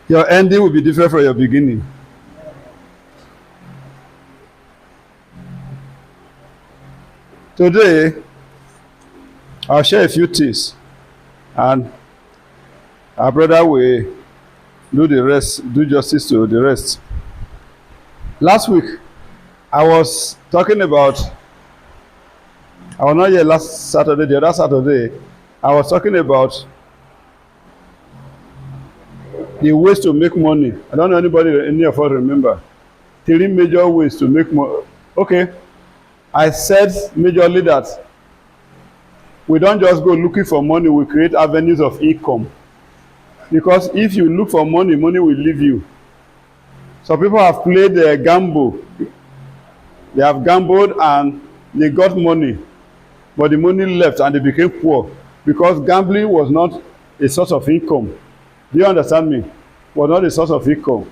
Your ending will be different from your beginning. Today, I'll share a few things, and our brother will do the rest, do justice to the rest. Last week, I was talking about, I was not here last Saturday, the other Saturday, I was talking about the ways to make money. I don't know anybody, any of us remember. 3 major ways to make money. Okay, I said majorly that we don't just go looking for money, we create avenues of income. Because if you look for money, money will leave you. Some people have played gamble. They have gambled and they got money, but the money left and they became poor because gambling was not a source of income. Do you understand me? Was not a source of income.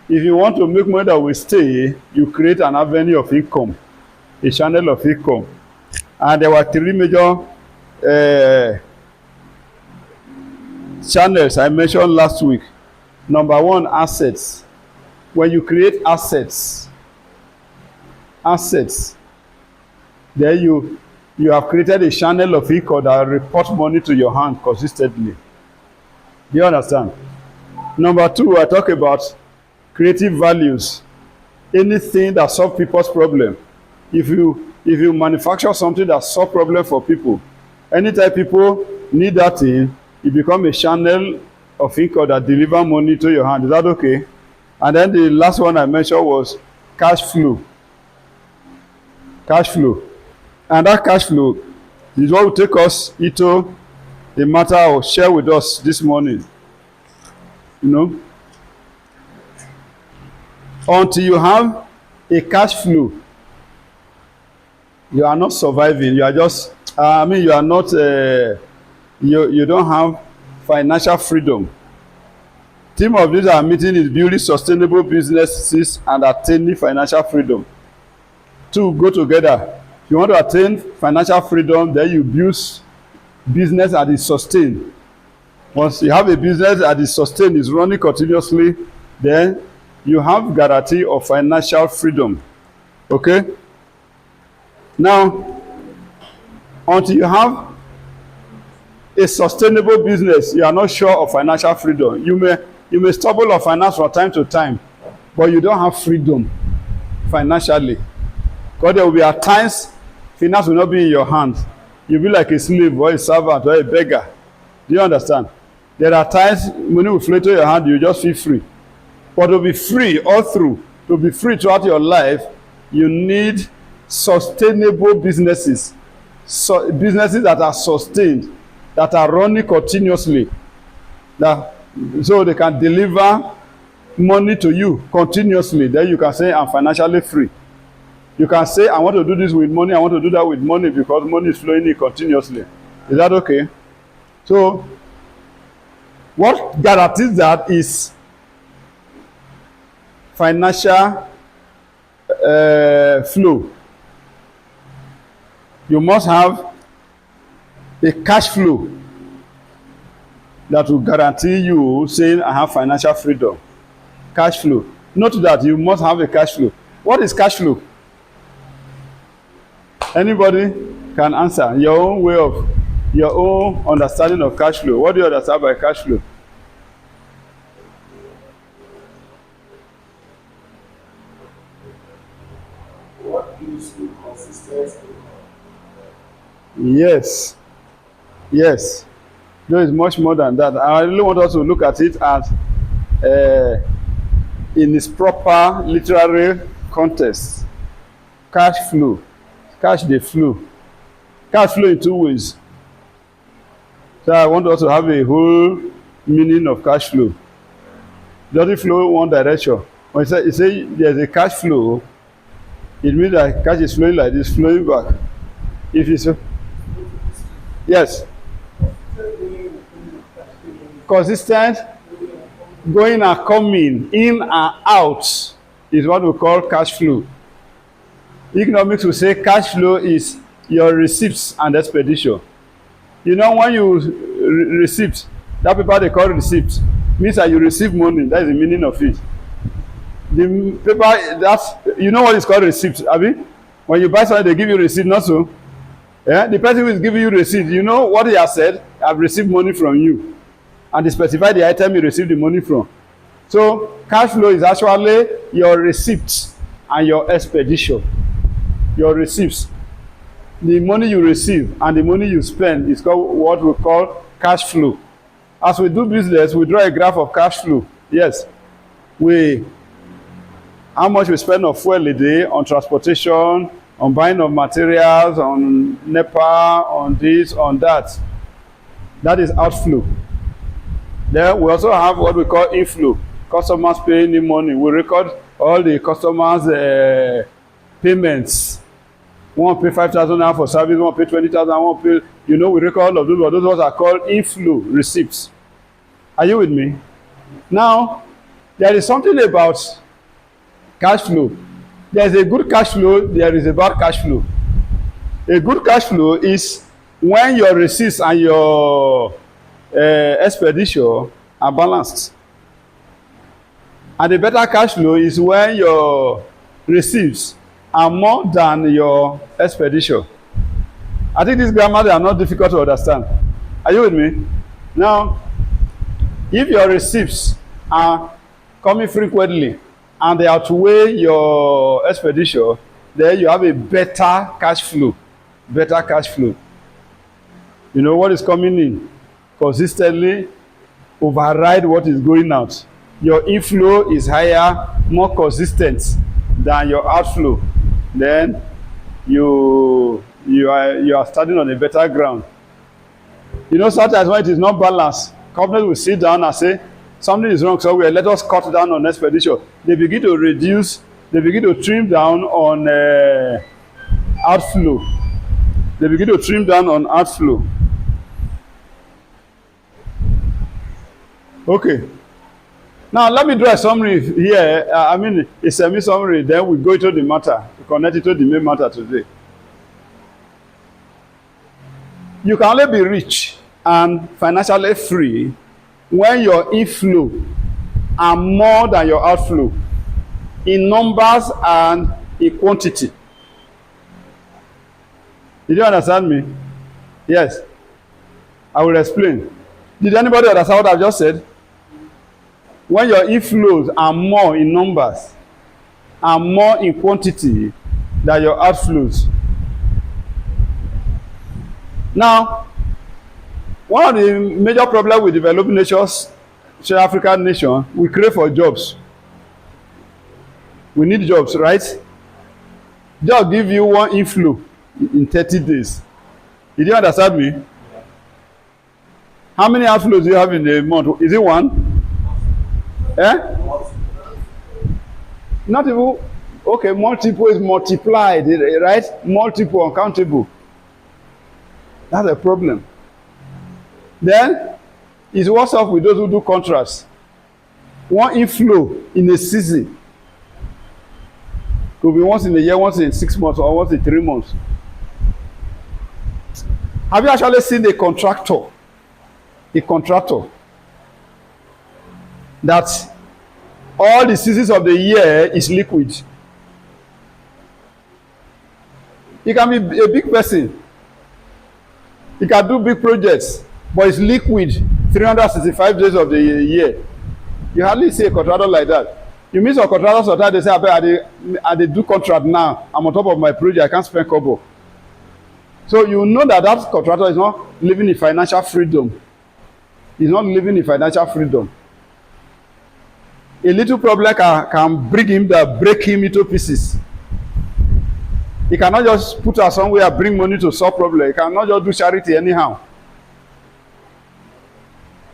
If you want to make money that will stay, you create an avenue of income, a channel of income. And there were 3 major channels I mentioned last week. Number 1, assets. When you create assets, then you have created a channel of income that reports money to your hand consistently. Do you understand? Number 2, I talk about creative values. Anything that solves people's problem. If you manufacture something that solves problem for people, anytime people need that thing, it become a channel of income that deliver money to your hand. Is that okay? And then the last one I mentioned was cash flow. Cash flow. And that cash flow is what will take us into the matter I will share with us this morning. You know, until you have a cash flow, you are not surviving. You are just, you are not, you don't have financial freedom. Theme of this our meeting is building sustainable businesses and attaining financial freedom. 2 go together. If you want to attain financial freedom, then you build business that is sustained. Once you have a business that is sustained, is running continuously, then you have guarantee of financial freedom. Okay? Now, until you have a sustainable business, you are not sure of financial freedom. You may stumble on finance from time to time, but you don't have freedom financially. Because there will be at times finance will not be in your hands. You'll be like a slave or a servant or a beggar. Do you understand? There are times money will flow to your hand, you just feel free. But to be free all through, to be free throughout your life, you need sustainable businesses. So businesses that are sustained, that are running continuously, that so they can deliver money to you continuously. Then you can say, I'm financially free. You can say, I want to do this with money, I want to do that with money because money is flowing in continuously. Is that okay? So, what guarantees that is financial flow. You must have a cash flow that will guarantee you saying, I have financial freedom. Cash flow. Note that you must have a cash flow. What is cash flow? Anybody can answer your own way of, your own understanding of cash flow. What do you understand by cash flow? What gives you consistency? Yes. Yes. There is much more than that. I really want us to look at it as in its proper literary context. Cash flow. Cash dey flow. Cash flow in 2 ways. So I want us to have a whole meaning of cash flow. It doesn't flow in one direction. When you say there's a cash flow, it means that cash is flowing like this, flowing back. If you say, yes, consistent going and coming, in and out, is what we call cash flow. Economics will say cash flow is your receipts and expenditure. You know, when you receipt, that paper they call receipt, means that you receive money. That is the meaning of it. The paper, that's, you know what is called receipt, abi? When you buy something, they give you receipt, not so. Yeah? The person who is giving you receipt, you know what he has said? I've received money from you. And they specify the item you received the money from. So cash flow is actually your receipts and your expenditure. Your receipts. The money you receive and the money you spend is called what we call cash flow. As we do business, we draw a graph of cash flow. Yes. How much we spend on fuel a day, on transportation, on buying of materials, on NEPA, on this, on that. That is outflow. Then we also have what we call inflow. Customers paying in money. We record all the customers' payments. One pay 5,000 naira for service, one pay 20,000, one pay, we record all of those, but those ones are called inflow receipts. Are you with me? Now, there is something about cash flow. There is a good cash flow, there is a bad cash flow. A good cash flow is when your receipts and your expenditure are balanced. And the better cash flow is when your receipts are more than your expenditure. I think these grammars are not difficult to understand. Are you with me? Now, if your receipts are coming frequently and they outweigh your expenditure, then you have a better cash flow. Better cash flow. You know what is coming in consistently override what is going out. Your inflow is higher, more consistent than your outflow. Then you are starting on a better ground. Sometimes when it is not balanced, companies will sit down and say something is wrong somewhere, let us cut down on expenditure. They begin to reduce, they begin to trim down on outflow. They begin to trim down on outflow. Okay. Now, let me draw a summary here. A semi-summary, then we go into the matter, connect it to the main matter today. You can only be rich and financially free when your inflow are more than your outflow in numbers and in quantity. Did you understand me? Yes. I will explain. Did anybody understand what I just said? When your inflows are more in numbers and more in quantity than your outflows. Now, one of the major problems with developing nations, say African nation, we crave for jobs. We need jobs, right? Just give you one inflow in 30 days. Did you understand me? How many outflows do you have in a month? Is it one? Not even, okay, multiple is multiplied, right? Multiple, uncountable. That's a problem. Then, it's what's up with those who do contracts. One inflow in a season could be once in a year, once in 6 months, or once in 3 months. Have you actually seen a contractor? A contractor that all the seasons of the year is liquid. He can be a big person. He can do big projects, but it's liquid 365 days of the year. You hardly see a contractor like that. You meet some contractors sometimes, they say, I dey do contract now. I'm on top of my project. I can't spend kobo. So you know that contractor is not living in financial freedom. He's not living in financial freedom. A little problem can break him into pieces. He cannot just put us somewhere and bring money to solve problem. He cannot just do charity anyhow.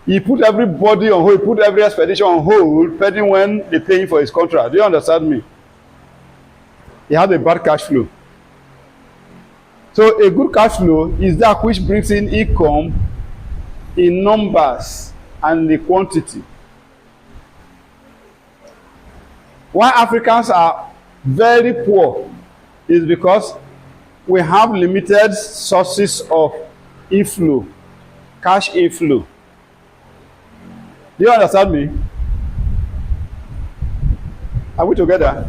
He put everybody on hold, he put every expedition on hold, pending when they pay him for his contract. Do you understand me? He has a bad cash flow. So a good cash flow is that which brings in income in numbers and in quantity. Why Africans are very poor is because we have limited sources of inflow, cash inflow. Do you understand me? Are we together?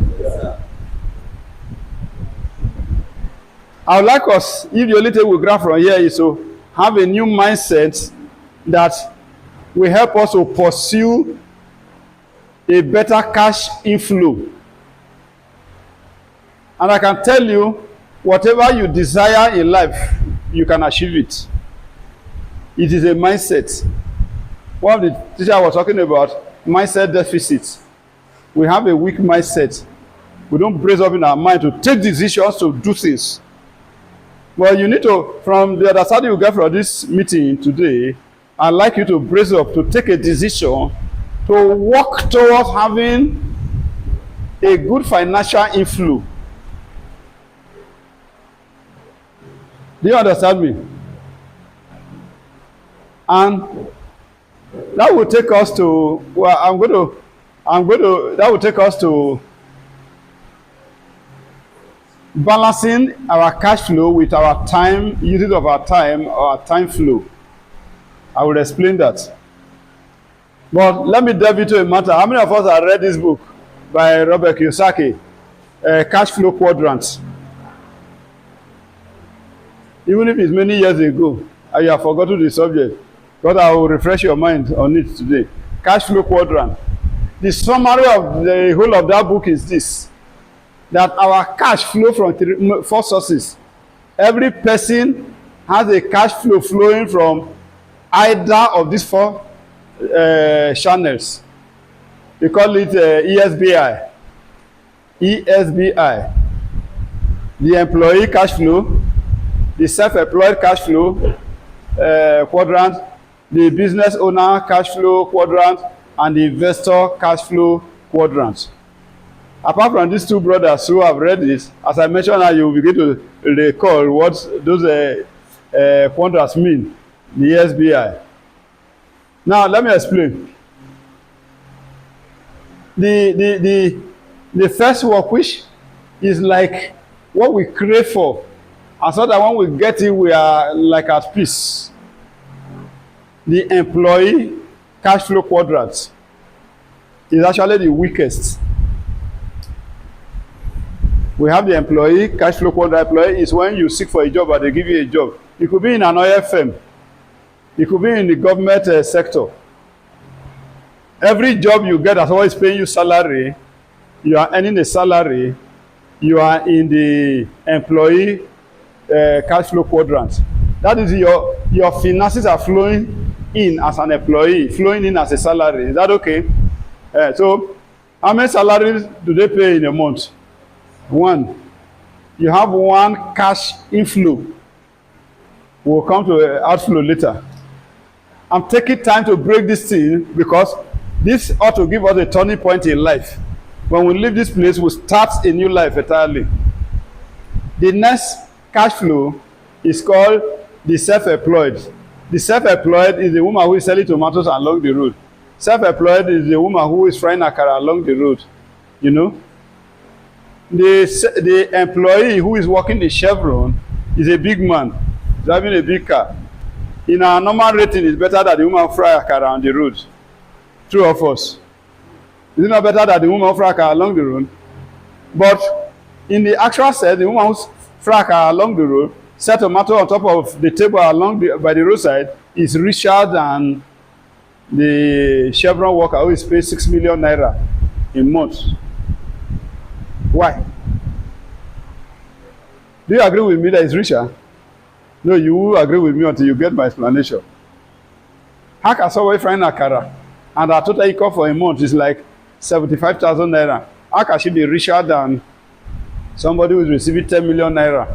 I would like us, if the only thing we grab from here is to have a new mindset that will help us to pursue a better cash inflow. And I can tell you, whatever you desire in life, you can achieve it. It is a mindset. One of the teachers was talking about mindset deficit. We have a weak mindset. We don't brace up in our mind to take decisions to do things. Well, you need to, from the other side you get from this meeting today, I'd like you to brace up to take a decision to work towards having a good financial inflow. Do you understand me? And that will take us to, well, that will take us to balancing our cash flow with our time, usage of our time flow. I will explain that. But let me delve into a matter. How many of us have read this book by Robert Kiyosaki, Cash Flow Quadrant? Even if it's many years ago and you have forgotten the subject, God, I will refresh your mind on it today. Cash Flow Quadrant. The summary of the whole of that book is this: that our cash flow from four sources. Every person has a cash flow flowing from either of these four channels. We call it ESBI. ESBI. The employee cash flow, the self-employed cash flow quadrant, the business owner cash flow quadrant, and the investor cash flow quadrant. Apart from these two brothers who have read this, as I mentioned, you will begin to recall what those quadrants mean, the SBI. Now, let me explain. The first work, which is like what we crave for, and so that when we get it, we are like at peace. The employee cash flow quadrant is actually the weakest. We have the employee cash flow quadrant. Employee is when you seek for a job and they give you a job. It could be in an oil firm. It could be in the government sector. Every job you get that's always paying you salary. You are earning a salary. You are in the employee cash flow quadrant. That is your finances are flowing in as an employee, flowing in as a salary. Is that okay? So how many salaries do they pay in a month? One. You have one cash inflow. We'll come to outflow later. I'm taking time to break this thing because this ought to give us a turning point in life. When we leave this place, we'll start a new life entirely. The next cash flow is called the self-employed. The self-employed is the woman who is selling tomatoes along the road. Self-employed is the woman who is frying akara along the road. You know? The employee who is working in Chevron is a big man, driving a big car. In our normal rating, it's better that the woman fry akara on the road. True of us. Is it not better that the woman fry akara along the road? But in the actual set, the woman who fry akara along the road, set tomato on top of the table by the roadside, is richer than the Chevron worker who is paid 6 million naira a month. Why? Do you agree with me that it's richer? No, you will agree with me until you get my explanation. How can somebody find akara and her total income for a month is like 75,000 naira? How can she be richer than somebody who is receiving 10 million naira?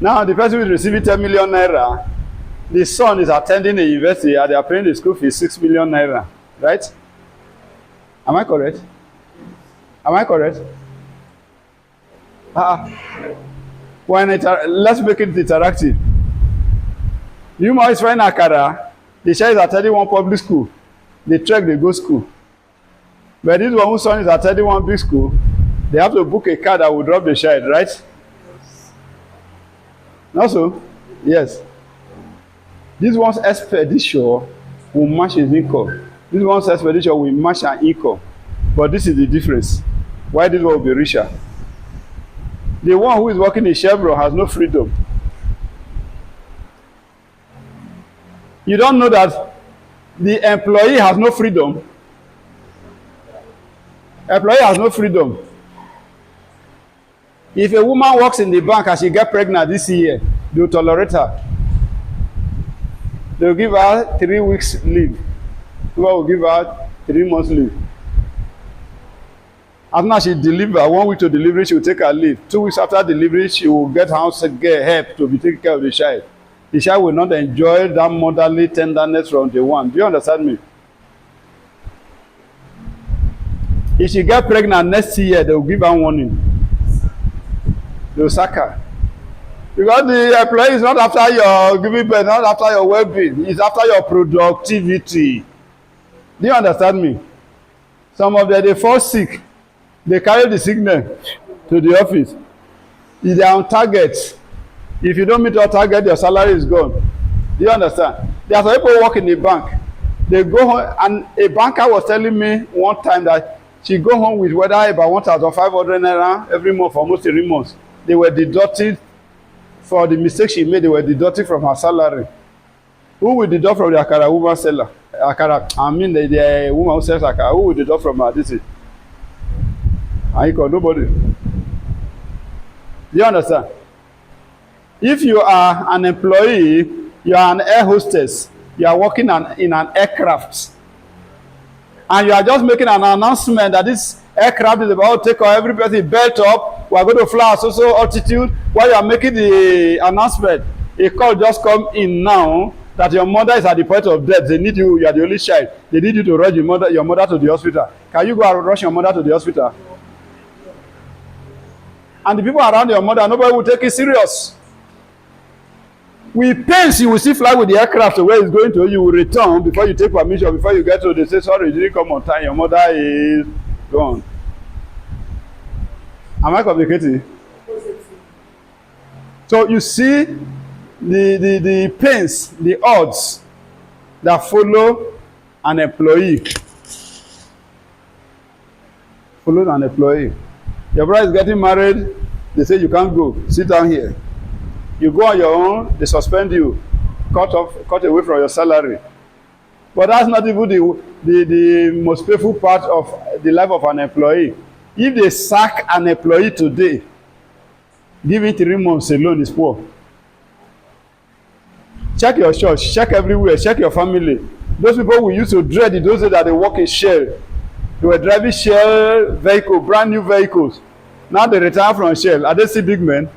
Now, the person who is receiving 10 million naira, the son is attending a university and they are paying the school fees 6 million naira, right? Am I correct? Am I correct? Let's make it interactive. You might find akara, the child is attending one public school, they trek, they go school. But this one whose son is attending one big school, they have to book a car that will drop the child, right? Not so? Yes. This one's expedition will match his income. This one's expedition will match her income. But this is the difference. Why this one will be richer? The one who is working in Chevron has no freedom. You don't know that the employee has no freedom. Employee has no freedom. If a woman works in the bank and she gets pregnant this year, they will tolerate her. They will give her 3 weeks leave. People will give her 3 months leave. After she deliver, 1 week to delivery, she will take her leave. 2 weeks after delivery, she will get house get help to be taking care of the child. The child will not enjoy that motherly tenderness from day one. Do you understand me? If she get pregnant next year, they will give her warning. They will sack her. Because the employee is not after your giving birth, not after your well-being. It's after your productivity. Do you understand me? Some of them, they fall sick. They carry the sickness to the office. If they are on target, if you don't meet your target, your salary is gone. Do you understand? There are some people who work in the bank. They go home, and a banker was telling me one time that she go home with whether about 1,500 naira every month for almost 3 months. They were deducted for the mistake she made. They were deducted from her salary. Who will deduct from the akara woman seller? Akara, I mean the woman who sells akara. Who will deduct from her? This is nobody. Do you understand? If you are an employee, you are an air hostess, you are working in an aircraft, and you are just making an announcement that this aircraft is about to take off, everybody belt up, we are going to fly at so altitude. While you are making the announcement, a call just come in now that your mother is at the point of death. They need you, you are the only child. They need you to rush your mother to the hospital. Can you go and rush your mother to the hospital? And the people around your mother, nobody will take it serious. With pains, you will still fly with the aircraft to where it's going to. You will return before you take permission. Before you get to, they say, sorry, you didn't come on time. Your mother is gone. Am I communicating? So you see the pains, the odds that follow an employee. Follow an employee. Your brother is getting married, they say you can't go, sit down here. You go on your own, they suspend you, cut away from your salary. But that's not even the most painful part of the life of an employee. If they sack an employee today, give it 3 months alone is poor. Check your church, check everywhere, check your family. Those people we used to dread it, those that they work in Shell. They were driving Shell vehicle, brand new vehicles. Now they retire from Shell. Are they still big men?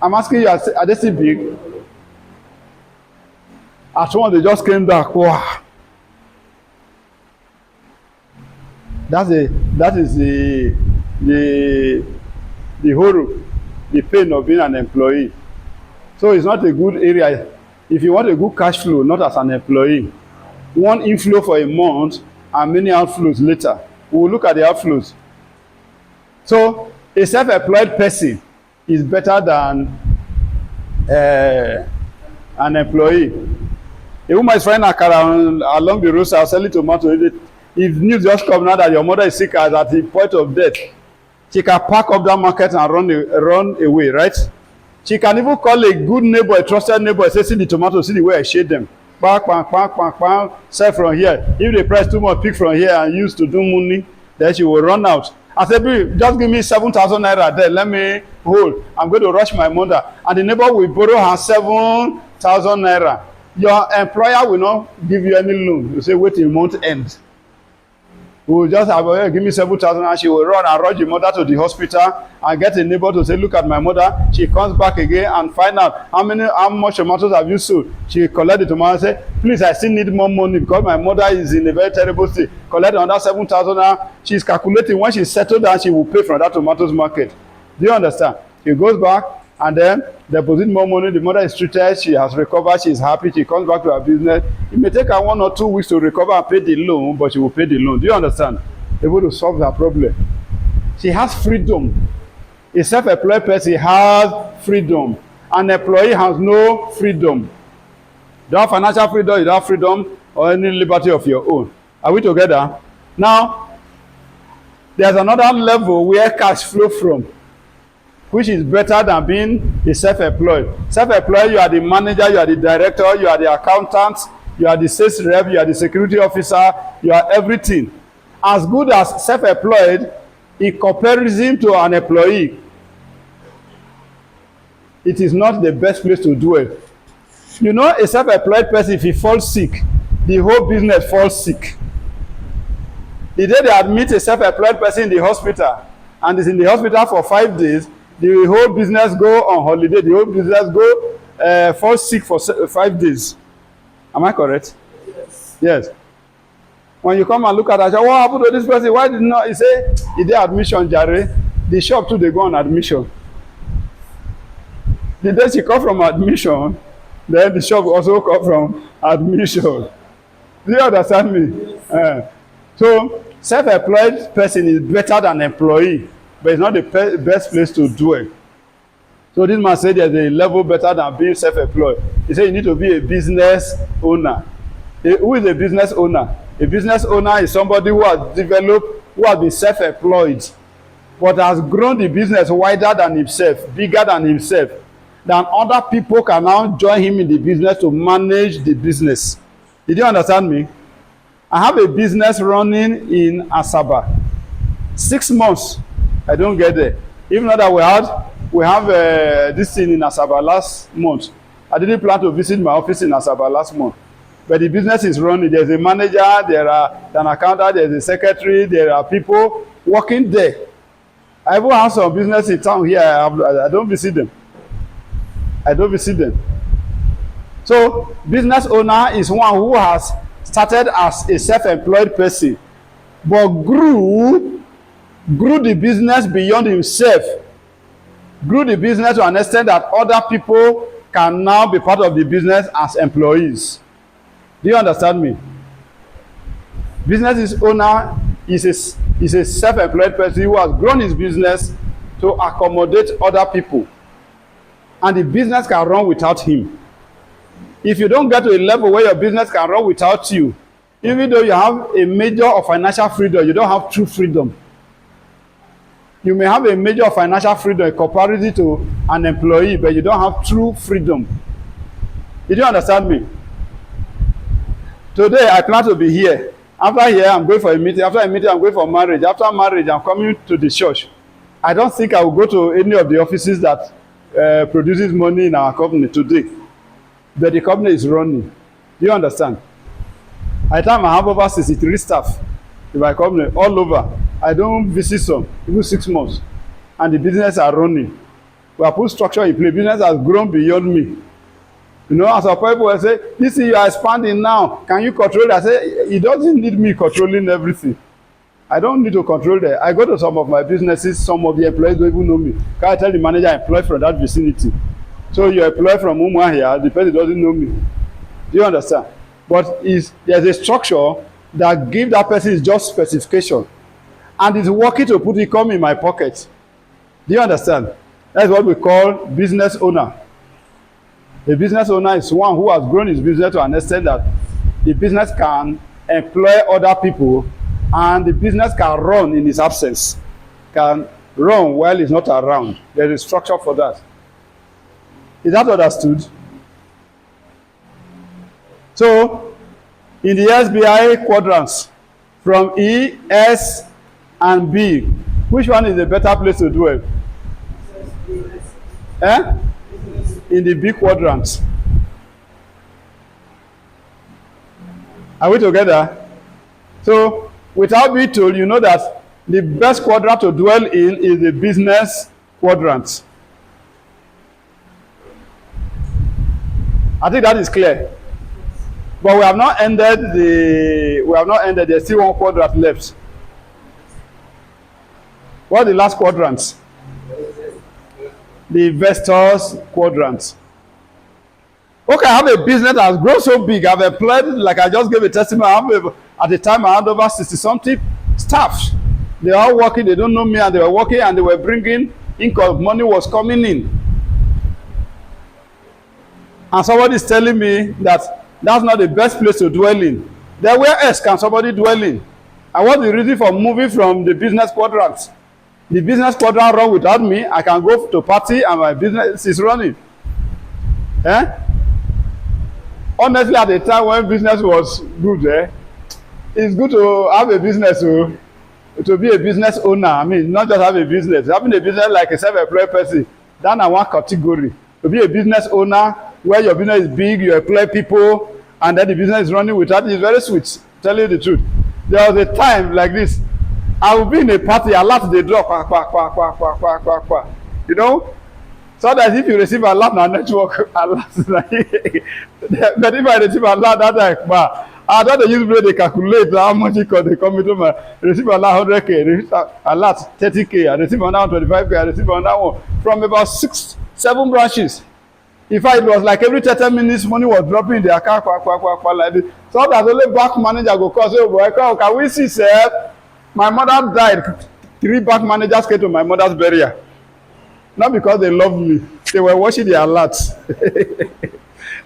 I'm asking you, are they still big? At one, they just came back. Wow. That is the horror, the pain of being an employee. So it's not a good area. If you want a good cash flow, not as an employee, one inflow for a month and many outflows later. We will look at the outflows. So a self-employed person is better than an employee. A woman is frying akara along the roadside selling tomatoes. If news just come now that your mother is sick at the point of death, she can pack up that market and run away, right? She can even call a good neighbor, a trusted neighbor, and say, see the tomatoes, see the way I shade them. Bang, bang, bang, bang, bang, sell from here. If the price too much, pick from here and use to do money, then she will run out. I said, just give me 7,000 naira there, let me hold. I'm going to rush my mother. And the neighbor will borrow her 7,000 naira. Your employer will not give you any loan. You say, wait till month end. We will just have, give me 7,000 and she will run and rush the mother to the hospital and get a neighbor to say, look at my mother. She comes back again and find out how much tomatoes have you sold. She will collect the tomatoes and say, please, I still need more money because my mother is in a very terrible state. Collect another 7,000 now. She's calculating when she settles down, she will pay from that tomatoes market. Do you understand? She goes back and then deposit more money. The mother is treated. She has recovered. She is happy. She comes back to her business. It may take her 1 or 2 weeks to recover and pay the loan, but she will pay the loan. Do you understand? Able to solve her problem. She has freedom. A self-employed person has freedom. An employee has no freedom. You don't have financial freedom, you don't have freedom or any liberty of your own. Are we together? Now, there's another level where cash flow from, which is better than being a self-employed. Self-employed, you are the manager, you are the director, you are the accountant, you are the sales rep, you are the security officer, you are everything. As good as self-employed, in comparison to an employee, it is not the best place to dwell. You know, a self-employed person, if he falls sick, the whole business falls sick. The day they admit a self-employed person in the hospital and is in the hospital for 5 days, the whole business go on holiday, the whole business go fall sick for 5 days. Am I correct? Yes. When you come and look at that, what happened to this person? Why did not? He say, he did admission, Jare. The shop too, they go on admission. The day she come from admission, then the shop also come from admission. Do you understand me? So, self-employed person is better than employee, but it's not the best place to dwell. So this man said there's a level better than being self-employed. He said you need to be a business owner. Who is a business owner? A business owner is somebody who has developed, who has been self-employed, but has grown the business wider than himself, bigger than himself. Then other people can now join him in the business to manage the business. Did you understand me? I have a business running in Asaba. 6 months, I don't get there. Even though that we have this thing in Asaba last month. I didn't plan to visit my office in Asaba last month. But the business is running. There's a manager, there are an accountant, there's a secretary, there are people working there. I even have some business in town here. I don't visit them. I don't visit them. So, business owner is one who has started as a self-employed person, but grew the business beyond himself, grew the business to an extent that other people can now be part of the business as employees. Do you understand me? Business owner is a self-employed person who has grown his business to accommodate other people, and the business can run without him. If you don't get to a level where your business can run without you, even though you have a measure of financial freedom, you don't have true freedom. You may have a measure of financial freedom in comparison to an employee, but you don't have true freedom. Did you understand me? Today, I plan to be here. After here, I'm going for a meeting. After a meeting, I'm going for marriage. After marriage, I'm coming to the church. I don't think I will go to any of the offices that produces money in our company today. But the company is running. Do you understand? At the time, I have over 63 staff in my company, all over. I don't visit some, even 6 months. And the business are running. We have put structure in place. Business has grown beyond me. You know, as a people will say, this is you are expanding now. Can you control it? I say, it doesn't need me controlling everything. I don't need to control that. I go to some of my businesses, some of the employees don't even know me. Can I tell the manager I employ from that vicinity? So you employ from Umwa here, the person doesn't know me. Do you understand? But there's a structure that gives that person his job specification. And it's working to put income in my pocket. Do you understand? That's what we call business owner. A business owner is one who has grown his business to an extent that the business can employ other people and the business can run in his absence. Can run while he's not around. There is a structure for that. Is that understood? So, in the SBI quadrants, from E, S, and B, which one is a better place to dwell? In the B quadrant. Are we together? So, without being told, you know that the best quadrant to dwell in is the business quadrant. I think that is clear. But we have not ended. There's still one quadrant left. What are the last quadrants? The investors quadrant. Okay, I have a business that has grown so big. I've employed, like I just gave a testimony, at the time I had over 60-something staff. They are all working, they don't know me, and they were working and they were bringing income, money was coming in. And somebody is telling me that That's not the best place to dwell in. Then where else can somebody dwell in? And what's the reason for moving from the business quadrant? The business quadrant run without me. I can go to party and my business is running. Eh? Honestly, at the time when business was good, it's good to have a business, to be a business owner. I mean, not just have a business. Having a business like a self-employed person, that's one category. To be a business owner where your business is big, you employ people, and then the business is running without it, is very sweet. Tell you the truth. There was a time like this. I will be in a party, a lot they drop, you know. So that if you receive a lot on network, a lot, but if I receive a lot that time, I don't use brain they calculate how much it cost. They come into my receive a lot 100K, receive a lot 30K, I receive another 25K, I receive another one from about 6-7 branches. In fact, it was like every 30 minutes money was dropping in the account, like this. So that only bank manager go call say, oh boy, can we see, sir? My mother died. 3 bank managers came to my mother's burial. Not because they love me, they were watching their alerts.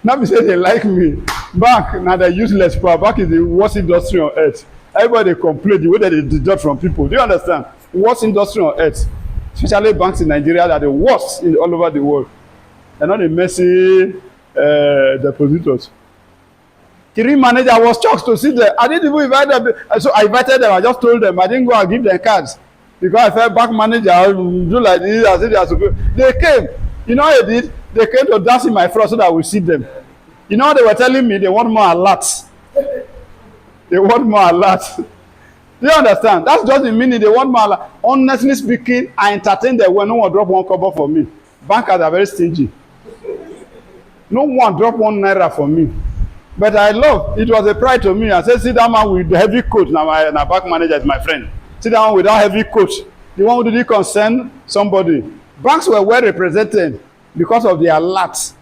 Not because they like me. Bank, now they're useless. Bank is the worst industry on earth. Everybody complain the way that they deduct from people. Do you understand? Worst industry on earth. Especially banks in Nigeria are the worst in all over the world. They're not the messy depositors. 3 manager was shocked to see them. I didn't even invite them. So I invited them. I just told them. I didn't go and give them cards. Because I felt bank manager do like this. I said they are supposed. They came. You know what they did? They came to dance in my front so that I will see them. You know what they were telling me? They want more alerts. They want more alerts. Do you understand? That's just the meaning. They want more alerts. Honestly speaking, I entertain them when no one drop 1 kobo for me. Bankers are very stingy. No one drop 1 naira for me. But I love, it was a pride to me. I said, see that man with the heavy coat. Now my bank manager is my friend. See that one without heavy coat. The one who didn't concern somebody. Banks were well represented because of their alerts.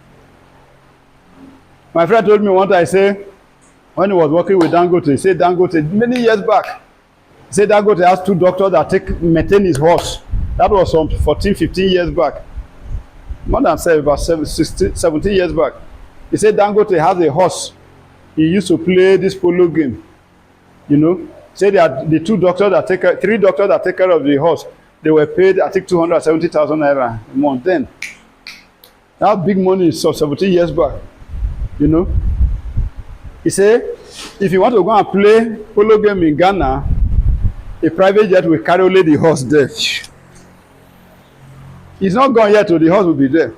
My friend told me one time, I say, when he was working with Dangote, he said Dangote, many years back, he said Dangote has 2 doctors that maintain his horse. That was some 14, 15 years back. More than about 17 years back. He said Dangote has a horse. He used to play this polo game. You know, say that the 2 doctors that take care, 3 doctors that take care of the horse, they were paid, I think, 270,000 naira a month. Then, that big money is so 17 years back. You know, he said, if you want to go and play polo game in Ghana, a private jet will carry only the horse there. He's not gone yet, so the horse will be there.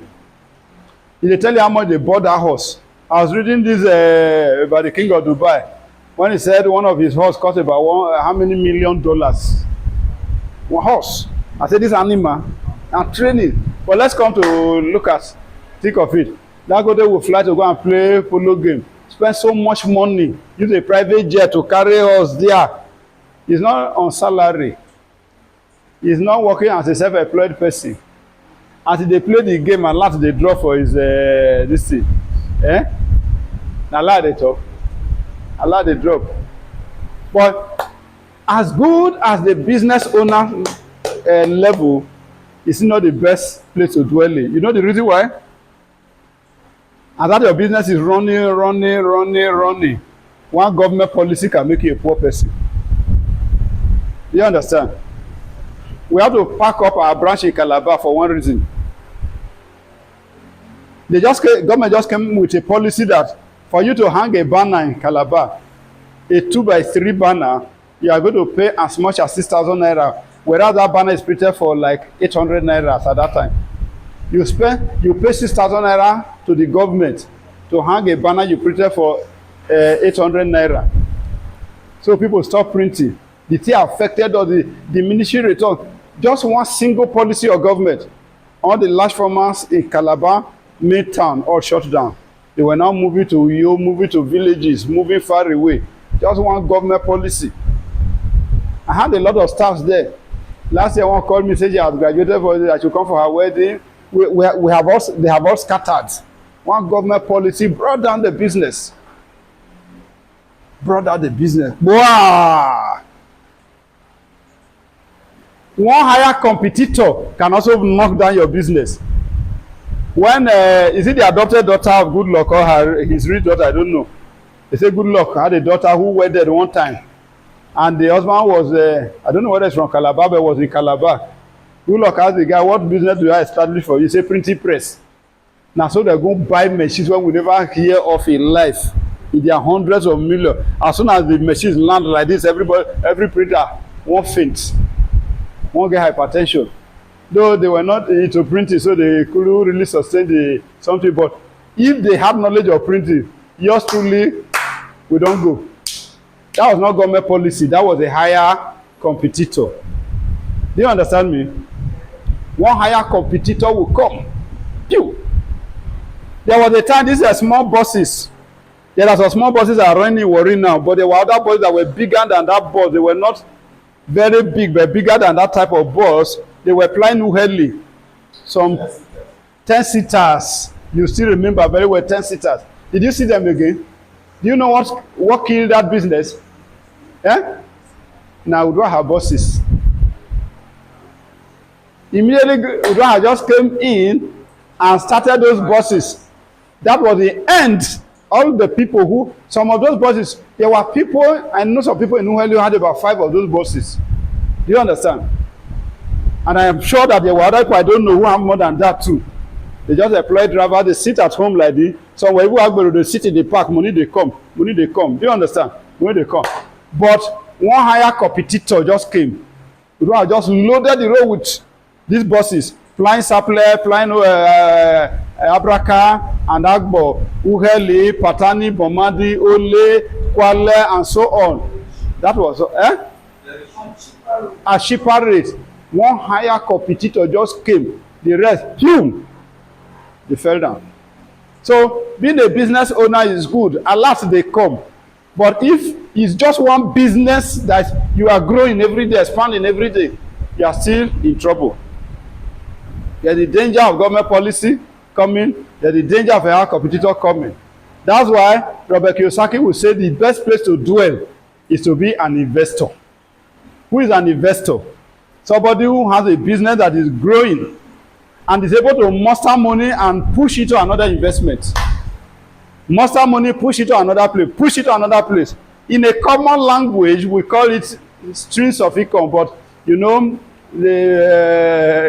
He tell you how much they bought that horse. I was reading this about the king of Dubai when he said one of his horse cost about how many $1 million. One horse. I said this animal and training. But let's come to look at, think of it. Dangote will fly to go and play polo game. Spend so much money. Use a private jet to carry us there. He's not on salary. He's not working as a self-employed person. As they play the game and last they draw for his this thing. Now allow they talk. Allow they drop. But as good as the business owner level, it's not the best place to dwell in. You know the reason why? And that your business is running. One government policy can make you a poor person. You understand? We have to pack up our branch in Calabar for one reason. Government just came with a policy that for you to hang a banner in Calabar, a 2x3 banner, you are going to pay as much as 6,000 naira, whereas that banner is printed for like 800 naira at that time. You pay 6,000 naira to the government to hang a banner you printed for 800 naira. So people stop printing. The thing affected all the diminishing return. Just one single policy of government. All the large farmers in Calabar, main town, all shut down. They were now moving to Uyo, moving to villages, moving far away. Just one government policy. I had a lot of staffs there. Last year, one called me, said she had graduated for this, I should come for her wedding. They have all scattered. One government policy brought down the business. Wow! One higher competitor can also knock down your business. When is it the adopted daughter of Goodluck or his real daughter? I don't know. They say Goodluck had a daughter who wedded one time, and the husband was I don't know whether it's from Calabar, but was in Calabar. Goodluck asked the guy, what business do I establish for you? He say printing press. Now so they go buy machines when we never hear of in life. In their hundreds of millions. As soon as the machines land like this, every printer won't faint, won't get hypertension. Though they were not into printing, so they couldn't really sustain the something. But if they have knowledge of printing, yours truly, we don't go. That was not government policy. That was a higher competitor. Do you understand me? One higher competitor will come. Pew. There was a time, these are small buses. There are some small buses that are running in Warri now, but there were other buses that were bigger than that bus. They were not very big, but bigger than that type of bus. They were flying Uheli. Some 10-seaters. You still remember very well 10-seaters. Did you see them again? Do you know what killed that business? Eh? Now Udwa buses. Immediately Udwa just came in and started those buses. That was the end. All the people who, some of those buses, there were people, I know some people in Uheli who had about 5 of those buses. Do you understand? And I am sure that there were other people I don't know who have more than that too. They just employ drivers, they sit at home like this. Some were able to sit in the park, money they come. Do you understand? Money they come. But one higher competitor just came. I just loaded the road with these buses. Flying Sapele, flying Abraka and Agbo, Uheli, Patani, Bomadi, Ole, Kwale, and so on. That was a cheaper rate. One higher competitor just came. The rest, they fell down. So being a business owner is good. At last they come. But if it's just one business that you are growing every day, expanding every day, you are still in trouble. There's the danger of government policy coming. There's the danger of a higher competitor coming. That's why Robert Kiyosaki would say the best place to dwell is to be an investor. Who is an investor? Somebody who has a business that is growing and is able to muster money and push it to another investment. Muster money, push it to another place, push it to another place. In a common language, we call it streams of income, but you know, the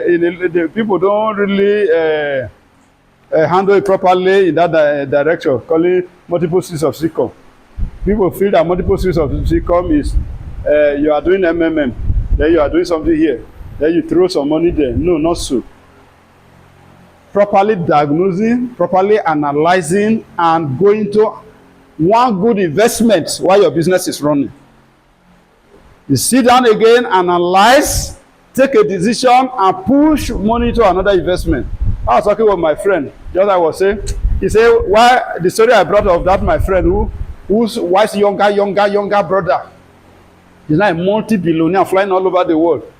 people don't really handle it properly in that direction, calling multiple streams of income. People feel that multiple streams of income is you are doing MMM, then you are doing something here, then you throw some money there. No, not so. Properly diagnosing, properly analyzing, and going to one good investment while your business is running. You sit down again, analyze, take a decision, and push money to another investment. I was talking with my friend, just like I was saying. He said, why the story I brought of that my friend whose wife's younger brother is now a multi-billionaire flying all over the world.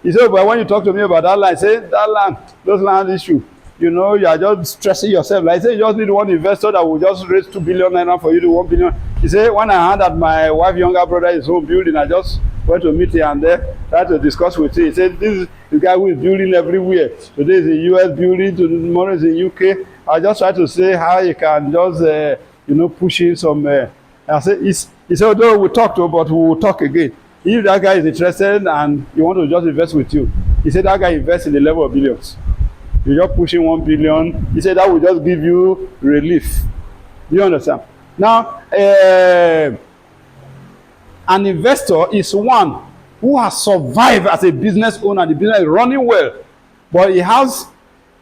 He said, but when you talk to me about that land, say that land, those land issue, you know, you are just stressing yourself. Like I say, you just need one investor that will just raise 2 billion naira for you to 1 billion. He said, when I heard that my wife's younger brother is home building, I just went to meet him and there, tried to discuss with him. He said, this is the guy who is building everywhere. Today is in US building, tomorrow is in UK. I just try to say how you can just, you know, push in some. I said, he said, although we talked to, but we will talk again. If that guy is interested and you want to just invest with you, he said that guy invests in the level of billions. You're just pushing 1 billion. He said that will just give you relief. Do you understand? Now, an investor is one who has survived as a business owner. The business is running well, but he has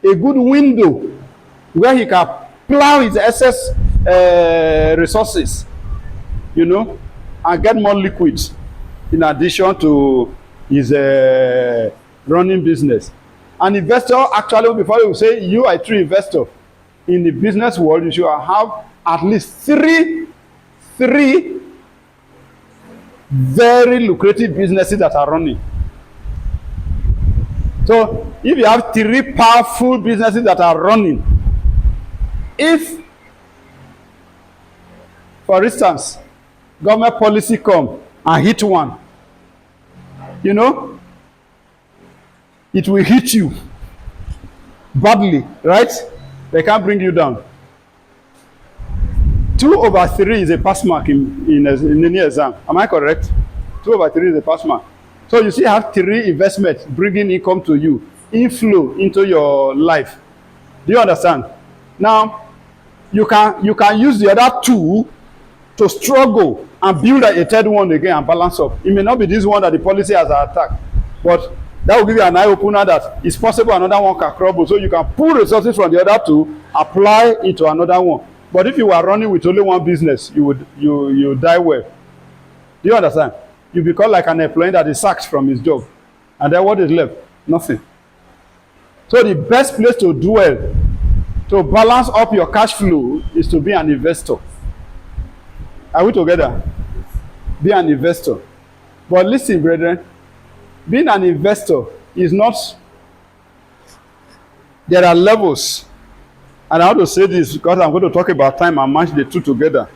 a good window where he can plow his excess resources, you know, and get more liquid in addition to his running business. An investor, actually, before you say you are a true investor, in the business world, you should have at least three very lucrative businesses that are running. So, if you have 3 powerful businesses that are running, if, for instance, government policy come and hit one, you know, it will hit you badly, right? They can't bring you down. 2/3 is a pass mark in any exam. Am I correct? 2/3 is a pass mark. So you still have 3 investments bringing income to you, inflow into your life. Do you understand? Now, you can use the other 2 to struggle and build a third one again and balance up. It may not be this one that the policy has attacked, but that will give you an eye opener that it's possible another one can crumble. So you can pull resources from the other 2, apply it to another one. But if you are running with only one business, you die well. Do you understand? You become like an employee that is sacked from his job. And then what is left? Nothing. So the best place to dwell, to balance up your cash flow, is to be an investor. Are we together? Be an investor. But listen, brethren, being an investor is not, there are levels. And I want to say this because I'm going to talk about time and match the 2 together.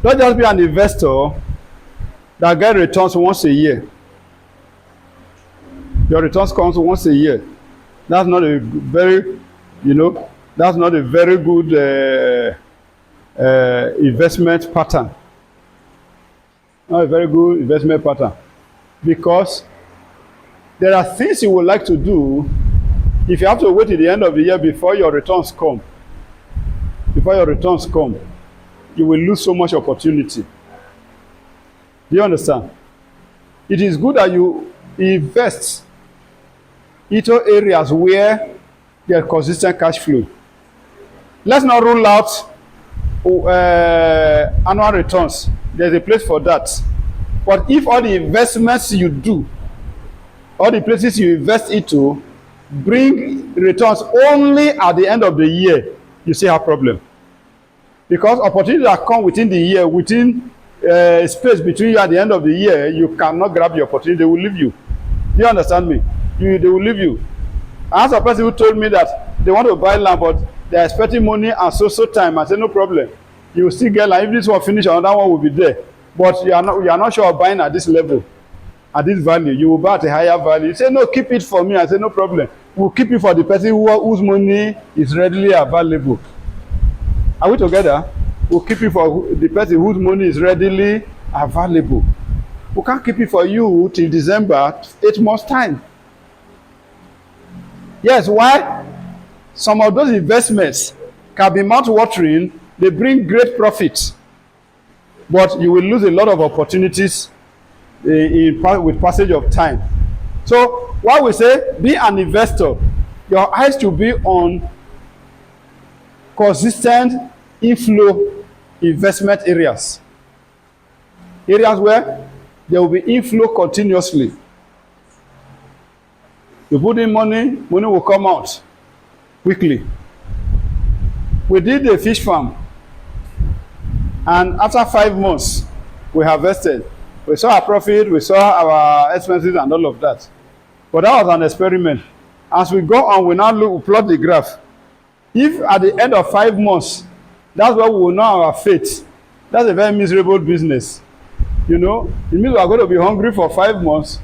Don't just be an investor that get returns once a year. Your returns comes once a year. That's not a very, that's not a very good investment pattern. Not a very good investment pattern. Because there are things you would like to do. If you have to wait till the end of the year before your returns come, you will lose so much opportunity. Do you understand? It is good that you invest into areas where there is consistent cash flow. Let's not rule out annual returns. There's a place for that. But if all the investments you do, all the places you invest into, bring returns only at the end of the year, you still have problem. Because opportunities that come within the year, within space between you at the end of the year, you cannot grab the opportunity. They will leave you. Do you understand me? They will leave you. I asked a person who told me that they want to buy land, but they are expecting money and so time. I said, no problem. You will still get land. If this one finish, another one will be there. But you are not sure of buying at this level, at this value. You will buy at a higher value. You say, no, keep it for me. I said, no problem. We'll keep it for the person whose money is readily available. Are we together? We'll keep it for the person whose money is readily available. We can't keep it for you till December, 8 months' time. Yes, why? Some of those investments can be mouth-watering. They bring great profits. But you will lose a lot of opportunities with passage of time. So, why we say, be an investor, your eyes should be on consistent inflow investment areas. Areas where there will be inflow continuously. You put in money will come out quickly. We did a fish farm, and after 5 months, we harvested. We saw our profit, we saw our expenses and all of that. But that was an experiment. As we go on, we now plot the graph. If at the end of 5 months, that's where we will know our fate, that's a very miserable business. It means we are going to be hungry for 5 months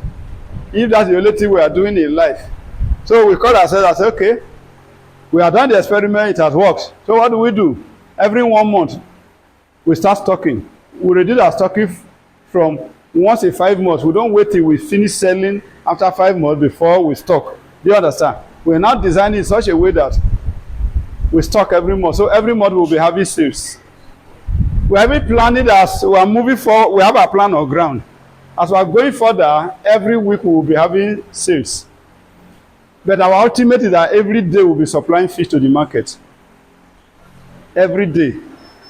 if that's the only thing we are doing in life. So we call ourselves and say, okay, we have done the experiment, it has worked. So what do? Every 1 month, we start stocking. We reduce our stocking from once in 5 months. We don't wait till we finish selling after 5 months before we stock. Do you understand? We're now designing in such a way that we stock every month. So every month we'll be having sales. We have been planning as we are moving forward. We have a plan on ground. As we are going further, every week we will be having sales. But our ultimate is that every day we'll be supplying fish to the market. Every day.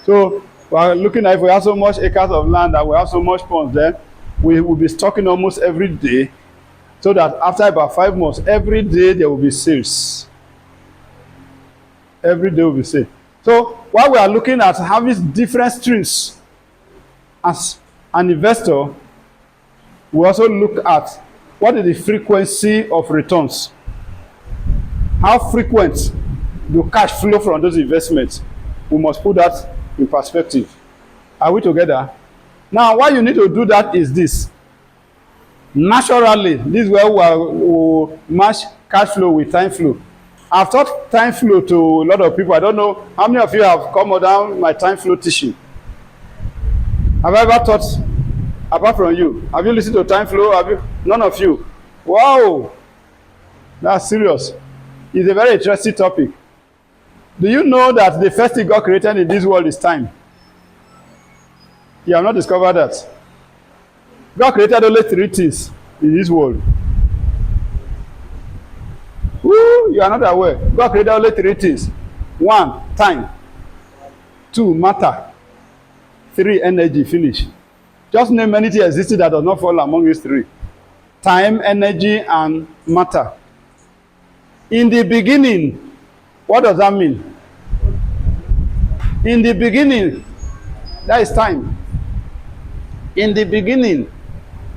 So we are looking at if we have so much acres of land and we have so much ponds there, we will be stocking almost every day, so that after about 5 months, every day there will be sales. Every day will be sales. So while we are looking at having different streams as an investor, we also look at what is the frequency of returns. How frequent do cash flow from those investments? We must put that in perspective. Are we together? Now, why you need to do that is this. Naturally, this is where we match cash flow with time flow. I've taught time flow to a lot of people. I don't know how many of you have come down my time flow teaching. Have I ever taught, apart from you? Have you listened to time flow? Have you? None of you. Wow, that's serious. It's a very interesting topic. Do you know that the first thing God created in this world is time? You have not discovered that. God created only 3 things in this world. Woo, you are not aware. God created only 3 things. 1, time. 2, matter. 3, energy. Finish. Just name anything existing that does not fall among these 3. Time, energy, and matter. In the beginning, what does that mean? In the beginning, that is time. In the beginning,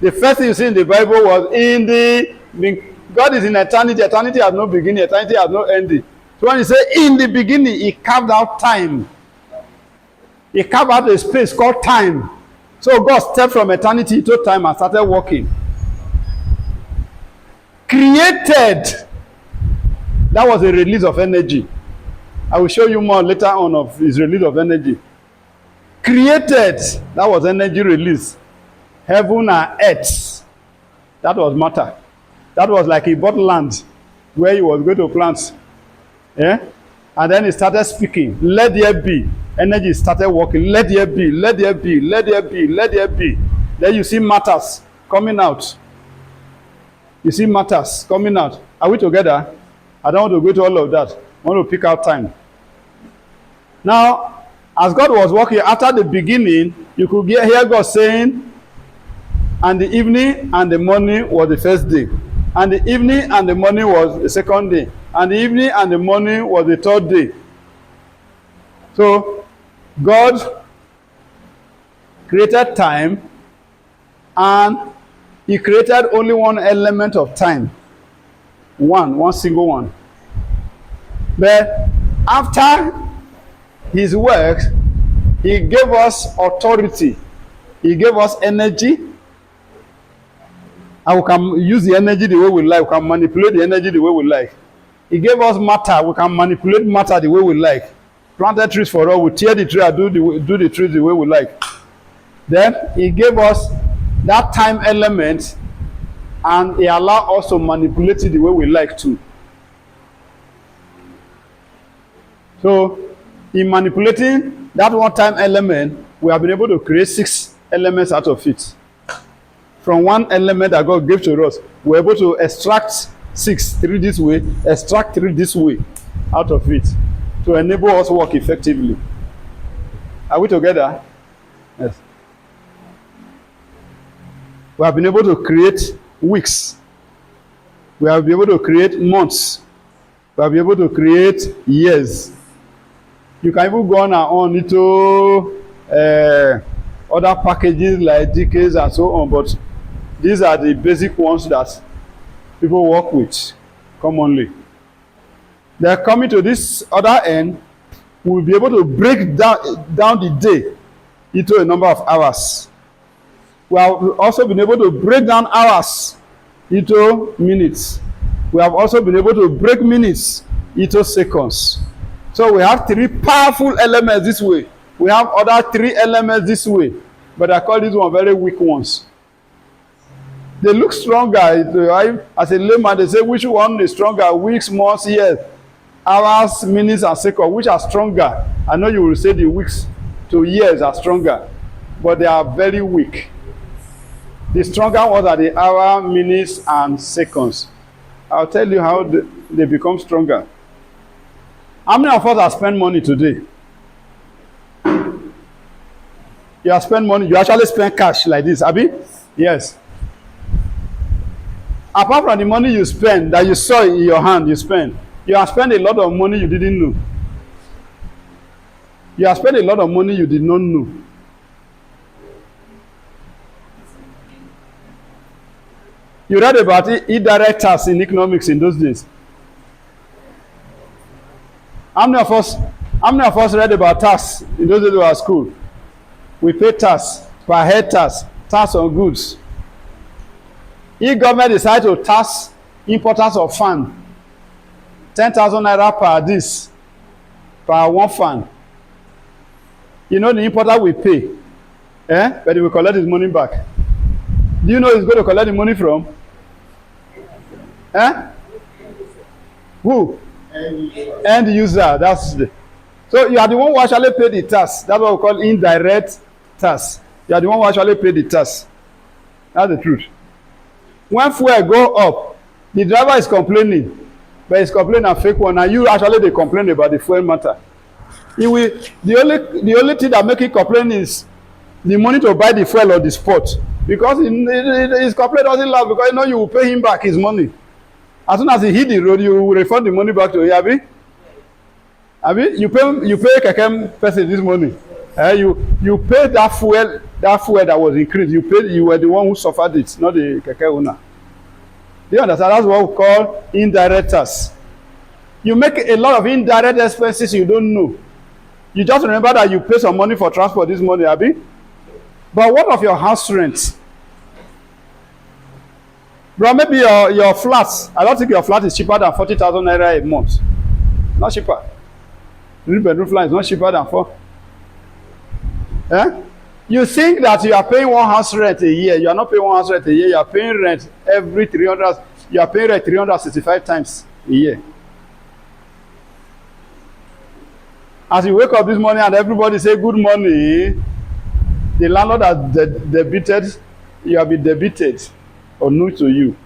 the first thing you see in the Bible was in the God is in eternity. Eternity has no beginning. Eternity has no ending. So when you say in the beginning, he carved out time. He carved out a space called time. So God stepped from eternity to time and started working. Created. That was a release of energy. I will show you more later on of his release of energy. Created. That was energy release. Heaven and earth. That was matter. That was like he bought land where he was going to plant. Yeah? And then he started speaking. Let there be. Energy started working. Let there be. Let there be. Let there be. Let there be. Then you see matters coming out. You see matters coming out. Are we together? I don't want to go to all of that. I want to pick out time. Now, as God was working, after the beginning, you could hear God saying, and the evening and the morning was the first day. And the evening and the morning was the second day. And the evening and the morning was the third day. So, God created time, and he created only one element of time. One single one. But after his work, he gave us authority. He gave us energy. And we can use the energy the way we like. We can manipulate the energy the way we like. He gave us matter. We can manipulate matter the way we like. Planted trees for us. We tear the tree and do the trees the way we like. Then he gave us that time element, and he allowed us to manipulate it the way we like to. So, in manipulating that one time element, we have been able to create 6 elements out of it. From one element that God gave to us, we're able to extract 6, 3 this way, extract 3 this way out of it to enable us to work effectively. Are we together? Yes. We have been able to create weeks. We have been able to create months. We have been able to create years. You can even go on into other packages like decades and so on, but these are the basic ones that people work with commonly. They're coming to this other end. We'll be able to break down the day into a number of hours. We have also been able to break down hours into minutes. We have also been able to break minutes into seconds. So we have 3 powerful elements this way. We have other 3 elements this way. But I call these one very weak ones. They look stronger. As a layman, they say which one is stronger? Weeks, months, years, hours, minutes, and seconds. Which are stronger? I know you will say the weeks to years are stronger. But they are very weak. The stronger ones are the hour, minutes, and seconds. I'll tell you how they become stronger. How many of us have spent money today? You have spent money. You actually spend cash like this, Abi? Yes. Apart from the money you spend, that you saw in your hand, you have spent a lot of money you didn't know. You have spent a lot of money you did not know. You read about indirect tax in economics in those days. How many of us read about tax in those days we were at school? We pay tax, per head tax, tax on goods. If government decide to tax importers of fan, 10,000 naira per this, per one fan. You know the importer will pay, but he will collect his money back. Do you know he's going to collect the money from? Who? End user. That's the. So you are the one who actually pay the tax. That's what we call indirect tax. You are the one who actually pay the tax. That's the truth. When fuel go up, the driver is complaining, but he's complaining a fake one, and you actually they complain about the fuel matter. He will, the only thing that make him complain is the money to buy the fuel on the spot, because his complaint doesn't last, because you know you will pay him back his money. As soon as he hit the road, you will refund the money back to him. Abi, you pay Keke person this money. You pay that fuel that was increased. You were the one who suffered it, not the Keke owner. Do you understand? That's what we call indirect tax. You make a lot of indirect expenses you don't know. You just remember that you pay some money for transport this money, Abi. But what of your house rent? Bro, maybe your flat. I don't think your flat is cheaper than 40,000 naira a month. Not cheaper. 3-bedroom flat is not cheaper than 4. You think that you are paying one house rent a year. You are not paying one house rent a year. You are paying rent every 300. You are paying rent 365 times a year. As you wake up this morning and everybody say good morning, the landlord has debited, you have been debited or new to you,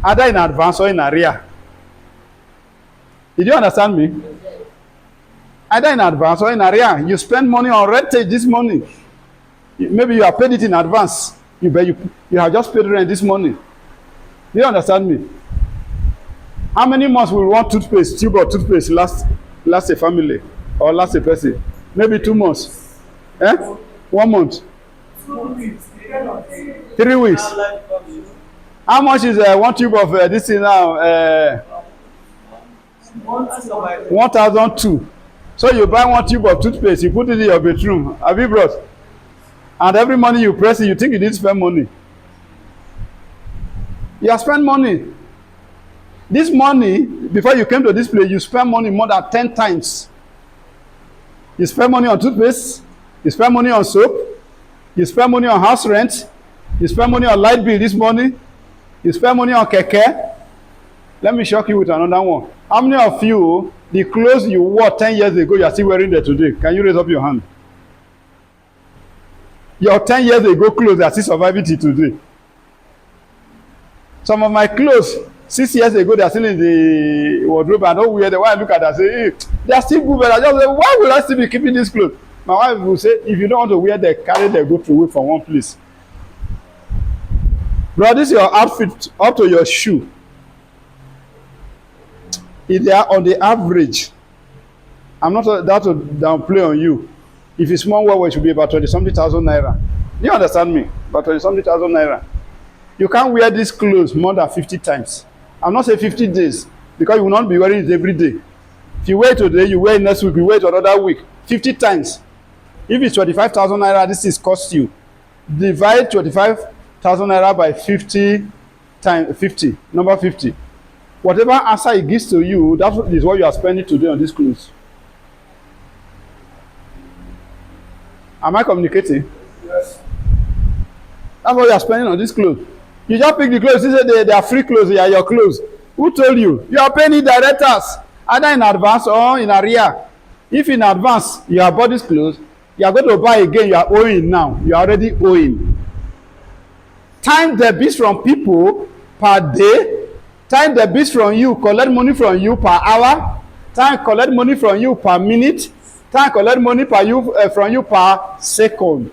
either in advance or in arrear. Did you understand me? Either in advance or in arrear. You spend money on rentage this morning. Maybe you have paid it in advance. You have just paid rent this morning. Do you understand me? How many months will one tube of toothpaste last a family or last a person? Maybe 2 months. 1 month. 3 weeks. How much is one tube of this thing now? 1,002. So you buy one tube of toothpaste, you put it in your bedroom. Have you brought? And every money you press it, you think you didn't spend money. You have spent money. This money, before you came to this place, you spend money more than 10 times. You spend money on toothpaste, you spend money on soap, you spend money on house rent, you spend money on light bill this morning, you spend money on keke. Let me shock you with another one. How many of you, the clothes you wore 10 years ago, you are still wearing them today? Can you raise up your hand? Your 10 years ago clothes are still surviving till today. Some of my clothes 6 years ago, they are still in the wardrobe. I don't wear them. When I look at them, I say, hey, they are still good. But I just say, why will I still be keeping these clothes? My wife will say, if you don't want to wear them, carry them, go to work from one place. Bro, this is your outfit up to your shoe. If they are on the average, I'm not that to downplay on you. If it's small wear, it should be about 20-something thousand naira. Do you understand me? About 20-something thousand naira. You can't wear these clothes more than 50 times. I'm not saying 50 days, because you will not be wearing it every day. If you wear it today, you wear it next week, you wear it another week. 50 times. If it's 25,000 naira, this is cost you. Divide 25,000 naira by 50 times 50, number 50. Whatever answer it gives to you, that is what you are spending today on these clothes. Am I communicating? Yes. That's what you are spending on these clothes. You just pick the clothes, you say they are free clothes, they are your clothes. Who told you? You are paying directors, either in advance or in arrear. If in advance you have bought these clothes, you are going to buy again, you are owing now. You are already owing. Time debits from people per day. Time debits from you, collect money from you per hour. Time collect money from you per minute. Time collect money from you per second.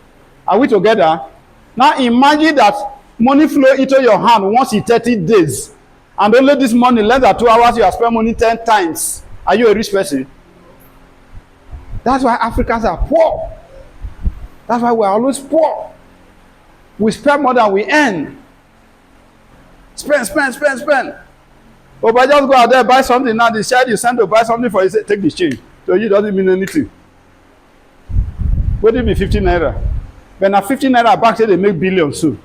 Are we together? Now imagine that money flow into your hand once in 30 days. And only this money, less than 2 hours, you have spent money 10 times. Are you a rich person? That's why Africans are poor. That's why we are always poor. We spend more than we earn. Spend. Oh, but just go out there, buy something. Now the child you send to buy something for you, say, take the change. So you doesn't mean anything. Would it be 15 naira? But now 15 naira back say they make billions soon.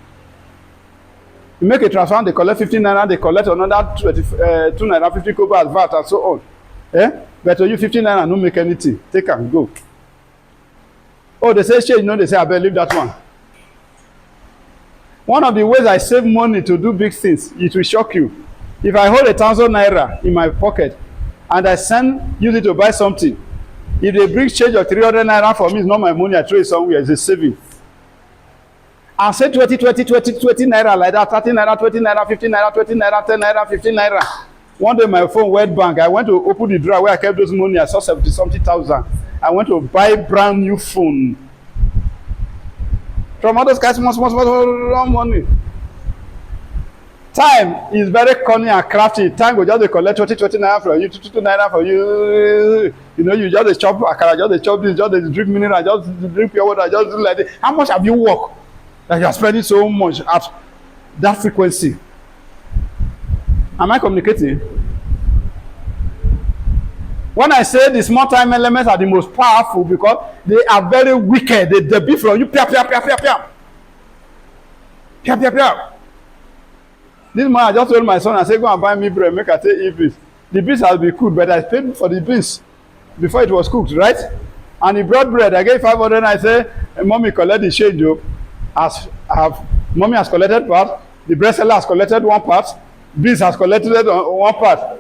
You make a transfer, they collect 15 naira, they collect another 2 naira 50 kobo as VAT and so on. Eh? But to you 15 naira no make anything. Take am go. Oh, they say change, you know, they say I better leave that one. One of the ways I save money to do big things, it will shock you. If I hold 1,000 naira in my pocket and I use it to buy something, if they bring change of 300 naira for me, it's not my money, I throw it somewhere, it's a saving. I'll say 20 naira like that, 30 naira, 20 naira, 15 naira, 20 naira, 10 naira, 15 naira. One day my phone went bang. I went to open the drawer where I kept those money. I saw 70-something thousand. I went to buy brand new phone. From all those guys, small money. Time is very cunning and crafty. Time go just collect 20 naira from you, 2 naira from you. You know, you just chop akara, just chop this, just drink mineral, just drink pure water, just do like this. How much have you worked that you are spending so much at that frequency? Am I communicating? When I say the small time elements are the most powerful because they are very wicked. They debit from you. Pia. This morning I just told my son, I said, go and buy me bread, make I take eat beans. The beans has been cooked, but I paid for the beans before it was cooked, right? And he brought bread. I gave 500 and I said, mommy collect the change. Mommy has collected part. The bread seller has collected one part. Beans has collected one part.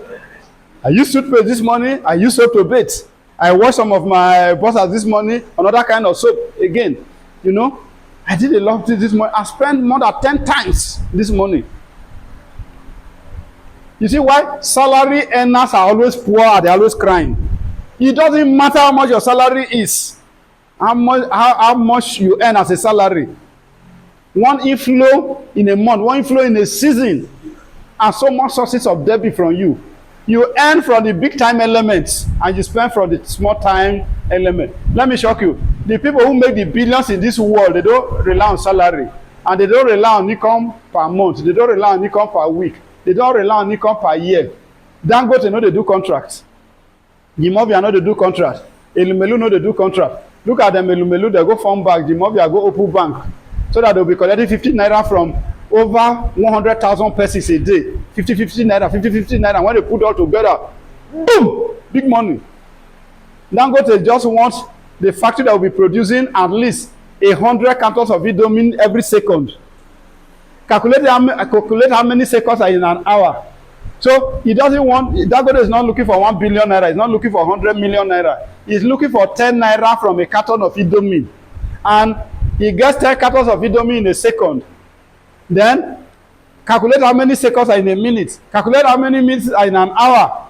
I used toothpaste this morning. I used soap to bathe. I washed some of my bottles this morning. Another kind of soap again. You know, I did a lot of things this morning. I spent more than 10 times this morning. You see why salary earners are always poor and they're always crying? It doesn't matter how much your salary is, how much you earn as a salary. One inflow in a month, one inflow in a season, and so much sources of debit from you. You earn from the big time elements and you spend from the small time element. Let me shock you. The people who make the billions in this world, they don't rely on salary. And they don't rely on income per month. They don't rely on income per week. They don't rely on income per year. Dangote know they do contracts. Jimobia know they do contract. Elumelu know they do contract. Look at them, Elumelu, they go form bank. Jimobia go open bank. So that they'll be collecting 50 naira from over 100,000 persons a day. 50 naira, 50 naira. When they put all together, boom, big money. Dangote just wants the factory that will be producing at least 100 cartons of Indomie every second. Calculate how many seconds are in an hour. So he doesn't want, Dangote is not looking for 1 billion naira. He's not looking for 100 million naira. He's looking for 10 naira from a carton of Indomie. And he gets 10 cartons of Indomie in a second. Then calculate how many seconds are in a minute. Calculate how many minutes are in an hour.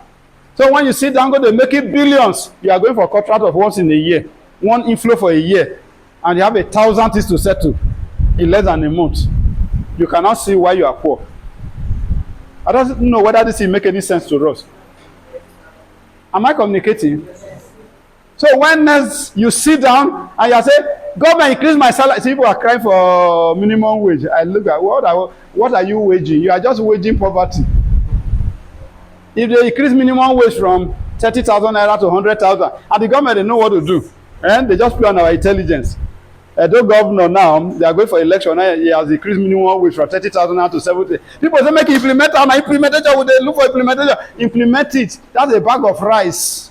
So when you see Dangote making billions, you are going for a contract of once in a year. One inflow for a year. And you have 1,000 things to settle in less than a month. You cannot see why you are poor. I don't know whether this will make any sense to us. Am I communicating? So when next you sit down and you say, government increase my salary. People are crying for minimum wage. I look at what are you waging? You are just waging poverty. If they increase minimum wage from 30,000 naira to 100,000, and the government they know what to do, and they just play on our intelligence. Though governor now, they are going for election. Now he has increased minimum wage from 30,000 now to 70. People say make implement and implementation. Would they look for implementation? Implement it. That's a bag of rice.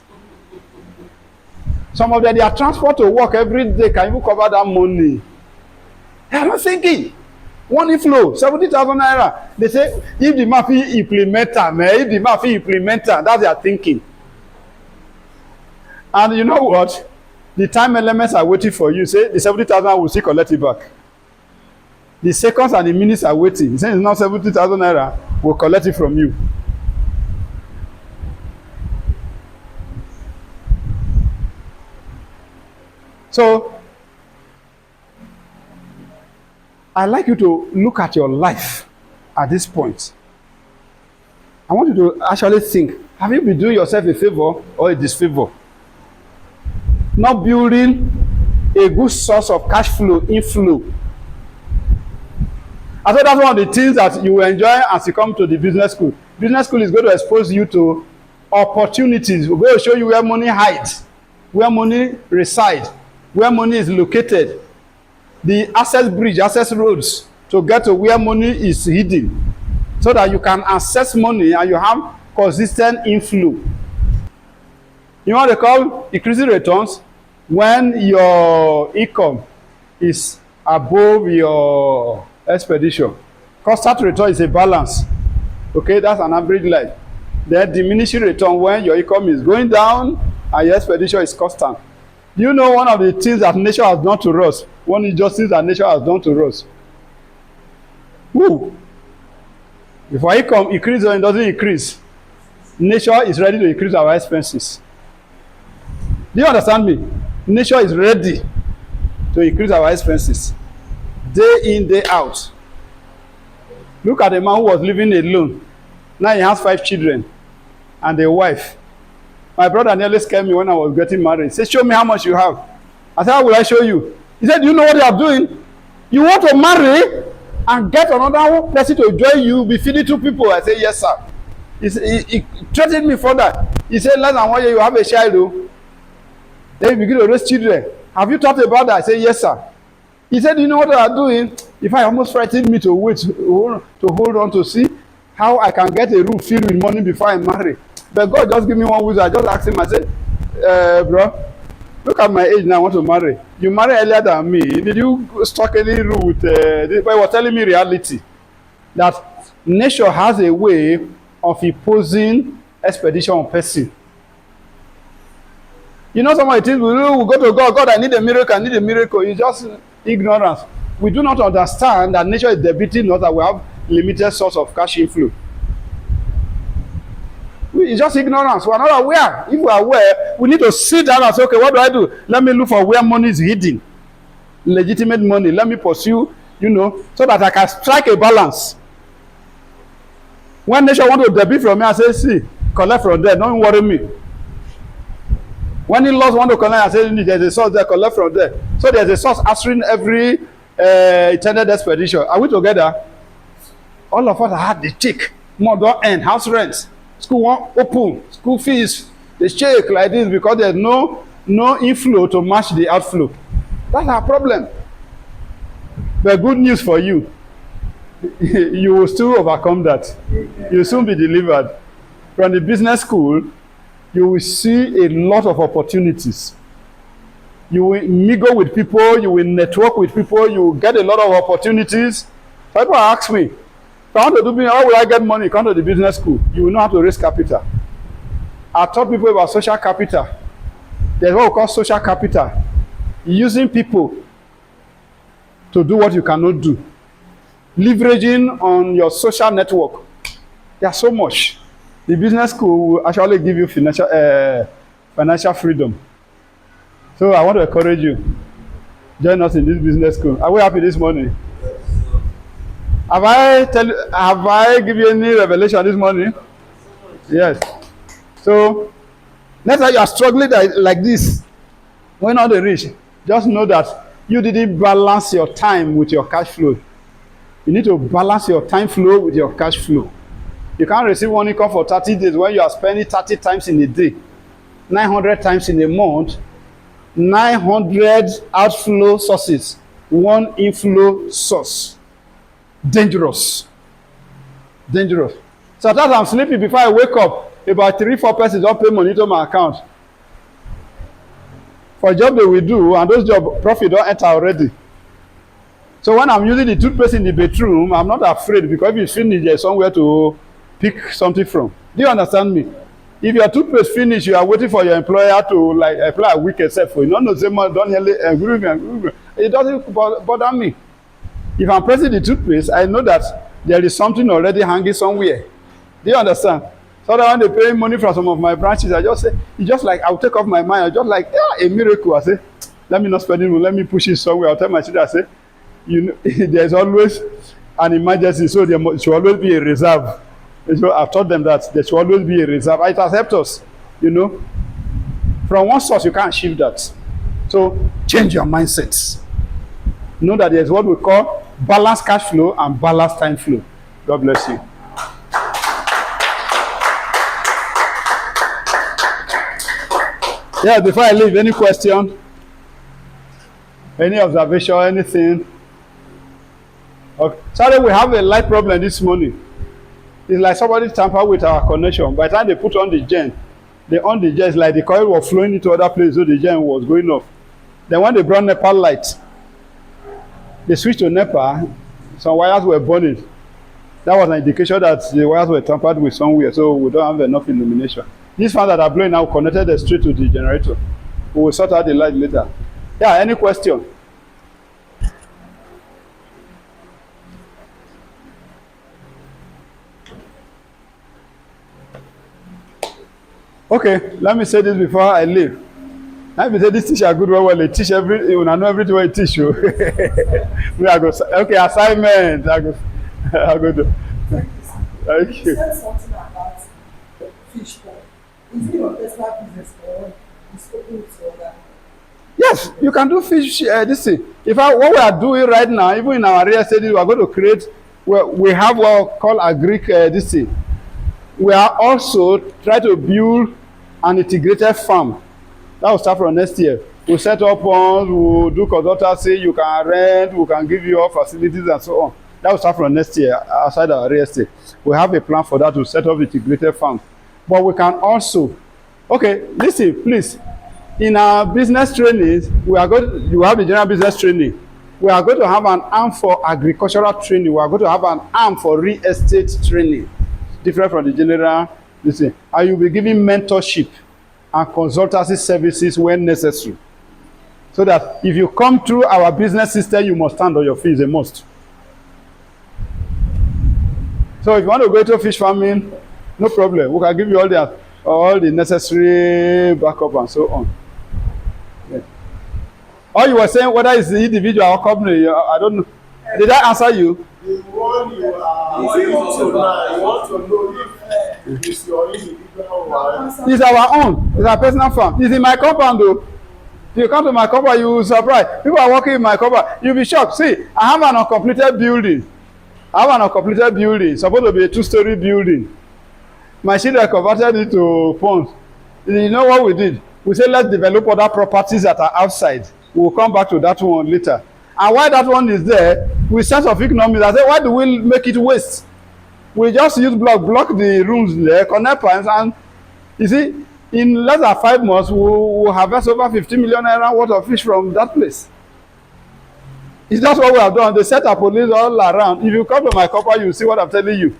Some of them, their transport to work every day can even cover that money. They are not thinking. One inflow, 70,000 naira. They say, if the mafia implementer, that's their thinking. And you know what? The time elements are waiting for you. Say, the 70,000 will still collect it back. The seconds and the minutes are waiting. Saying it's now 70,000 naira, will collect it from you. So, I'd like you to look at your life at this point. I want you to actually think, have you been doing yourself a favor or a disfavor? Not building a good source of cash flow, inflow. I thought that's one of the things that you will enjoy as you come to the business school. Business school is going to expose you to opportunities. We're going to show you where money hides, where money resides, where money is located, the access bridge, access roads to get to where money is hidden, so that you can access money and you have consistent inflow. You know what they call increasing returns? When your income is above your expenditure. Constant return is a balance. Okay, that's an average life. Then diminishing return when your income is going down and your expenditure is constant. You know one of the things that nature has done to us, one injustice that nature has done to us. Woo! If our income increases or it doesn't increase, nature is ready to increase our expenses. Do you understand me? Nature is ready to increase our expenses. Day in, day out. Look at a man who was living alone. Now he has 5 children and a wife. My brother nearly scared me when I was getting married. He said, show me how much you have. I said, how will I show you? He said, do you know what you are doing? You want to marry and get another person to join you, be feeding 2 people? I said, yes, sir. He threatened me further. He said, less than 1 year, you have a child. Oh. Then you begin to raise children. Have you thought about that? I said, yes, sir. He said, you know what you are doing? If I almost frightened me to wait, to hold on to see how I can get a room filled with money before I marry. But God just give me one wisdom. I just asked him, I said, bro, look at my age now, I want to marry. You marry earlier than me. Did you stock any room with, but he was telling me reality. That nature has a way of imposing expedition on person. You know, some of the things we do, we go to God, God, I need a miracle, I need a miracle. It's just ignorance. We do not understand that nature is debiting us, that we have limited source of cash inflow. It's just ignorance. We are not aware. If we are aware, we need to sit down and say, okay, what do I do? Let me look for where money is hidden. Legitimate money. Let me pursue, so that I can strike a balance. When nature want to debit from me, I say, see, collect from there. Don't worry me. When in-laws want to collect, I say, there's a source there, collect from there. So there's a source answering every intended expedition. Are we together? All of us had the tick. More don't end. House rents. School won't open. School fees. They shake like this because there's no inflow to match the outflow. That's our problem. But good news for you. You will still overcome that. You will soon be delivered. From the business school, you will see a lot of opportunities. You will mingle with people, you will network with people, you will get a lot of opportunities. People ask me, if I want to do business, how will I get money? Come to the business school. You will know how to raise capital. I taught people about social capital. There's what we call social capital. Using people to do what you cannot do. Leveraging on your social network. There's so much. The business school will actually give you financial freedom. So I want to encourage you. Join us in this business school. Are we happy this morning? Have I given you any revelation this morning? Yes. So next time you are struggling like this, when not the rich, just know that you didn't balance your time with your cash flow. You need to balance your time flow with your cash flow. You can't receive one income for 30 days when you are spending 30 times in a day, 900 times in a month, 900 outflow sources, one inflow source. Dangerous. Dangerous. Sometimes I'm sleeping before I wake up. About 3-4 persons don't pay money to my account. For a job that we do, and those job profit don't enter already. So when I'm using the toothpaste in the bedroom, I'm not afraid because if it's finished, there's somewhere to pick something from. Do you understand me? If your toothpaste finish, you are waiting for your employer to like apply a week except for you. Don't say more, don't nearly agree with me. It doesn't bother me. If I'm pressing the toothpaste, I know that there is something already hanging somewhere. Do you understand? So that when they pay money from some of my branches, I just say, it's just like I'll take off my mind. I just like, yeah, a miracle. I say, let me not spend it, let me push it somewhere. I'll tell my children, I say, there's always an emergency, so there should always be a reserve. So I've taught them that there should always be a reserve. It has helped us, From one source, you can't achieve that. So change your mindsets. Know that there's what we call balanced cash flow and balanced time flow. God bless you. Yeah, before I leave, any question? Any observation, anything? Okay. Sorry, we have a light problem this morning. It's like somebody tampered with our connection. By the time they put on the gen, it's like the coil was flowing into other places, so the gen was going off. Then when they brought NEPA light, they switched to NEPA, some wires were burning. That was an indication that the wires were tampered with somewhere, so we don't have enough illumination. These fans that are blowing now connected straight to the generator. We will sort out the light later. Yeah, any question? Okay, let me say this before I leave. Let me say this teacher good well, they teach you know everything they teach you. We are go okay, assignment. I go do. Thank you. You said something about fish pond. Is it your personal business or is open to other? Yes, you can do fish this thing. What we are doing right now, even in our real estate, we are going to create. We have what called agric this thing. We are also trying to build an integrated farm. That will start from next year. We'll set up ponds, we'll do consultancy, you can rent, we can give you all facilities and so on. That will start from next year outside our real estate. We have a plan for that to set up integrated farms. But we can also, okay, listen, please. In our business trainings, you have the general business training. We are going to have an arm for agricultural training. We are going to have an arm for real estate training, different from the general. Listen, and you'll be giving mentorship and consultancy services when necessary. So that if you come through our business system, you must stand on your feet, a must. So if you want to go into fish farming, no problem. We can give you all the necessary backup and so on. Yeah. Or you were saying whether it's the individual or company, I don't know. Did I answer you? The one you are want to know, you want to know if it's your individual one. It's our own. It's our personal farm. It's in my compound though. If you come to my compound, you will surprise. People are working in my compound. You'll be shocked. See, I have an uncompleted building. Supposed to be a 2-story building. My children converted it to ponds. You know what we did? We said let's develop other properties that are outside. We'll come back to that one later. And while that one is there, with sense of economics, I said, why do we make it waste? We just use block the rooms there, connect pipes, and you see, in less than 5 months, we'll harvest over 50 million naira worth of fish from that place. It's just what we have done. They set up police all around. If you come to my company, you will see what I'm telling you.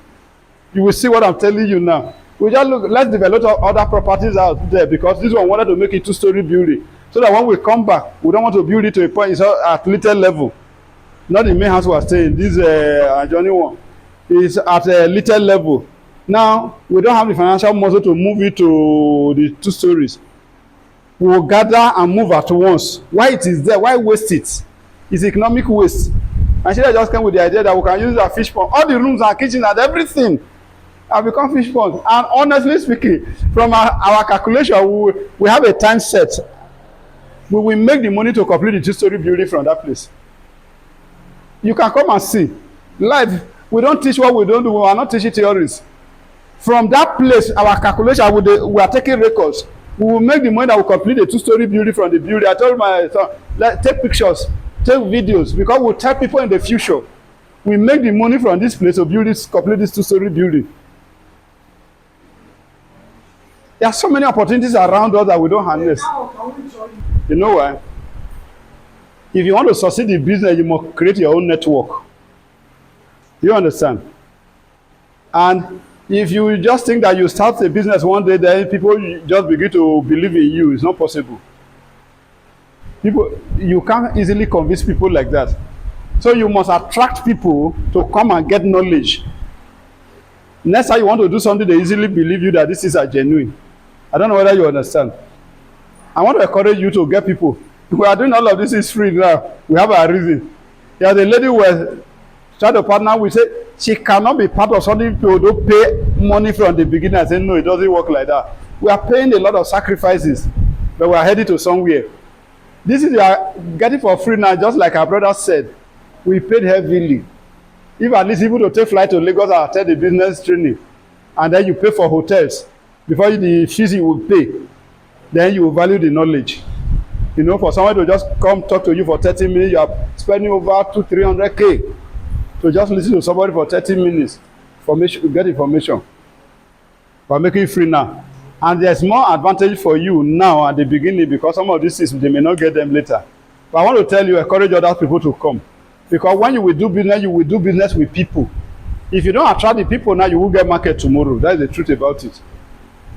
You will see what I'm telling you now. We just look, let's develop other properties out there because this one wanted to make it 2-story building. So that when we come back, we don't want to build it to a point, it's at little level. Not the main house we are staying. This Johnny one is at a little level. Now, we don't have the financial muscle to move it to the 2 stories. We will gather and move at once. Why it is there? Why waste it? It's economic waste. And she just came with the idea that we can use our fish pond. All the rooms and kitchen and everything have become fish ponds. And honestly speaking, from our calculation, we have a time set. We will make the money to complete the 2-story building from that place. You can come and see. Live, we don't teach what we don't do. We are not teaching theories. From that place, our calculation, we are taking records. We will make the money that will complete the 2-story building from the building. I told my son, take pictures, take videos, because we'll tell people in the future. We make the money from this place to complete this 2-story building. There are so many opportunities around us that we don't harness. You know why? If you want to succeed in business, you must create your own network. You understand? And if you just think that you start a business one day, then people just begin to believe in you, it's not possible. You can't easily convince people like that. So you must attract people to come and get knowledge. Next time you want to do something, they easily believe you that this is a genuine. I don't know whether you understand. I want to encourage you to get people. We are doing all of this is free now. We have a reason. Yeah, the lady was trying to partner with, say she cannot be part of something people don't pay money from the beginning. I said, no, it doesn't work like that. We are paying a lot of sacrifices, but we are heading to somewhere. This is you are getting for free now, just like our brother said. We paid heavily. If at least people to take flight to Lagos and attend the business training, and then you pay for hotels before the fees you will pay, then you will value the knowledge. For someone to just come talk to you for 30 minutes, you are spending over 200-300K. to just listen to somebody for 30 minutes, get information. We're making it free now. And there's more advantage for you now at the beginning, because some of these things, they may not get them later. But I want to tell you, encourage other people to come. Because when you will do business with people. If you don't attract the people now, you will get market tomorrow. That's the truth about it.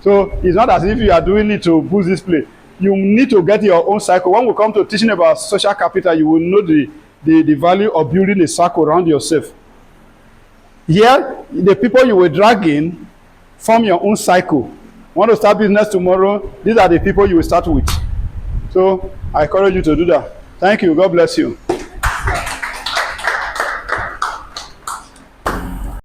So it's not as if you are doing it to boost this place. You need to get your own cycle. When we come to teaching about social capital, you will know the value of building a circle around yourself. Here, the people you will drag in form your own cycle. Want to start business tomorrow? These are the people you will start with. So I encourage you to do that. Thank you. God bless you.